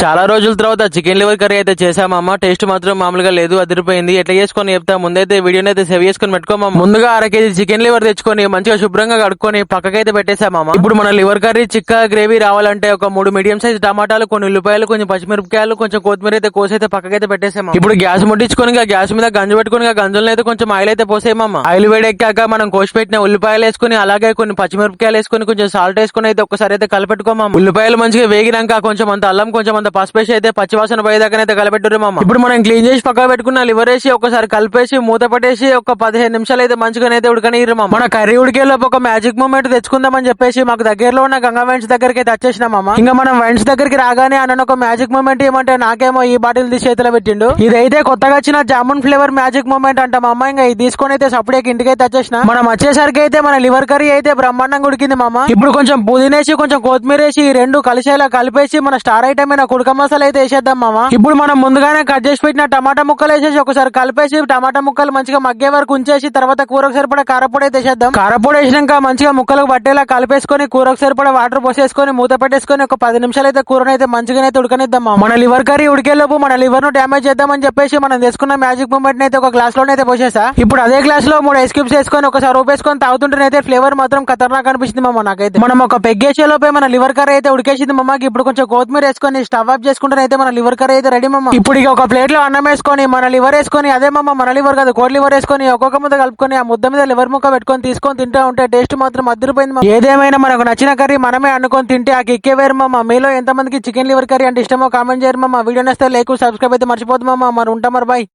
చాలా రోజుల తర్వాత చికెన్ లివర్ కర్రీ అయితే చేసామమ్మ. టేస్ట్ మాత్రం మామూలుగా లేదు, అదిరిపోయింది. ఎట్లా చేసుకొని చెప్తా. ముందైతే వీడియోని అయితే సేవ్ చేసుకొని పెట్టుకోమా. ముందుగా 1/2 కేజీ చికెన్ లివర్ తెచ్చుకొని మంచిగా శుభ్రంగా కడుక్కొని పక్కకైతే పెట్టేసామమ్మ. ఇప్పుడు మన లివర్ కర్రీ చిక్క గ్రేవీ రావాలంటే ఒక 3 మీడియం సైజ్ టమాటాలు, కొన్ని ఉల్లిపాయలు, కొంచెం పచ్చిమిరపకాయలు, కొంచెం కొత్తిమీర అయితే కోసైతే పక్కకైతే పెట్టేసామా. ఇప్పుడు గ్యాస్ ముట్టించుకొని గ్యాస్ మీద గంజు పెట్టుకుని గంజులను అయితే కొంచెం ఆయిల్ అయితే పోసేయమమ్మ. ఆయిల్ వేడెక్కాక మనం కోసి పెట్టిన ఉల్లిపాయలు వేసుకుని అలాగే కొన్ని పచ్చిమిరపకాయలు వేసుకుని కొంచెం సాల్ట్ వేసుకుని అయితే ఒకసారి అయితే కలిపెట్టుకోమా. ఉల్లిపాయలు మంచిగా వేగినాక కొంచెం అంత అల్లం, కొంచెం అంత పసుపు వేసి అయితే పచ్చివాసన పోయేదాకానైతే కలిపెట్టురు మామ. ఇప్పుడు మనం క్లీన్ చేసి పక్క పెట్టుకున్న లివర్ వేసి ఒకసారి కలిపేసి మూత పట్టేసి ఒక 15 నిమిషాలు అయితే మంచిగానైతే ఉడకనిరు మామ. మన కర్రీ ఉడికేలోపు ఒక మ్యాజిక్ మూమెంట్ తెచ్చుకుందామని చెప్పేసి మాకు దగ్గరలో ఉన్న గంగా వైన్స్ దగ్గరికి అయితే వచ్చేసినా మామ. ఇంకా మనం వైన్స్ దగ్గరికి రాగానే అన్న ఒక మ్యాజిక్ మూమెంట్ ఏమంటే నాకేమో ఈ బాటిల్ తీసి చేతిలో పెట్టిండు. ఇదైతే కొత్తగా వచ్చిన జామున్ ఫ్లేవర్ మ్యాజిక్ మూమెంట్ అంట మా అమ్మ. ఇంకా ఇది తీసుకొని అయితే సపరేట్ ఇంటికి అయితే వచ్చేసిన. మనం వచ్చేసరికి అయితే మన లివర్ కర్రీ అయితే బ్రహ్మాండంగా ఉడికింది మామ. ఇప్పుడు కొంచెం పుదీనేసి కొంచెం కొత్తిమీర వేసి ఈ రెండు కలిసేలా కలిపేసి మన స్టార్ ఐటమ్ అయిన కుడక మసాలా అయితే వేసేద్దాం మామ. ఇప్పుడు మనం ముందుగానే కట్ చేసి పెట్టిన టమాటా ముక్కలు వేసేసి ఒకసారి కలిపేసి టమాటా ముక్కలు మంచిగా మగ్గే వరకు ఉంచేసి తర్వాత కూరకు సరిపడా కారపొడి అయితే వేసేద్దాం. కారపొడి వేసినాక మంచిగా ముక్కలకు పట్టేలా కలిపేసుకొని కూరకు సరిపడా వాటర్ పోసేసుకొని మూత పెట్టేసుకొని ఒక 10 నిమిషాలు అయితే కూరను అయితే మంచిగానైతే ఉడకనిద్దాం. మన లివర్ కర్రీ ఉడికేలోపు మన లివర్ ను డ్యామేజ్ చేద్దామని చెప్పేసి మనం తీసుకున్న మ్యాజిక్ మూమెంట్ అయితే ఒక గ్లాస్ లోనైతే పోసేసా. ఇప్పుడు అదే గ్లాస్ లో 3 ఐస్ క్యూబ్స్ వేసుకొని ఒకసారి ఊపేసుకొని తాగుతుంటేనైతే ఫ్లేవర్ మాత్రం ఖతర్నాక్ అనిపిస్తుంది మామ నాకైతే. మనం ఒక పెగ్గేసేలోపే మన లివర్ కర్రీ అయితే ఉడికేసింది మామకి. ఇప్పుడు కొంచెం కొత్తిమీర వేసుకొని స్టవ్ ఆఫ్ చేసుకుంటేనైతే మన లివర్ కర్రీ అయితే రెడీ మమ్మ. ఇప్పుడు ఇక ఒక ప్లేట్ లో అన్నం వేసుకొని మన లివర్ వేసుకొని, అదే మమ్మ మన లివర్ కాదు కోడి లివర్ వేసుకొని ఒక్కొక్క ముద్ద కలుపుకొని ఆ ముద్ద మీద లివర్ ముక్క పెట్టుకొని తీసుకొని తింటా ఉంటే టేస్ట్ మాత్రం అదిరిపోయింది. ఏదేమైనా మనకు నచ్చిన కర్రీ మనమే అనుకొని తింటే ఆ కిక్కే వేరు మమ్మ. మీలో ఎంతమందికి చికెన్ లివర్ కర్రీ అంటే ఇష్టమో కామెంట్ చేయరు మమ్మ. వీడియో నచ్చితే లైక్, సబ్స్క్రైబ్ అయితే మర్చిపోదు మమ్మ. మరి ఉంటాం మరి, బాయ్.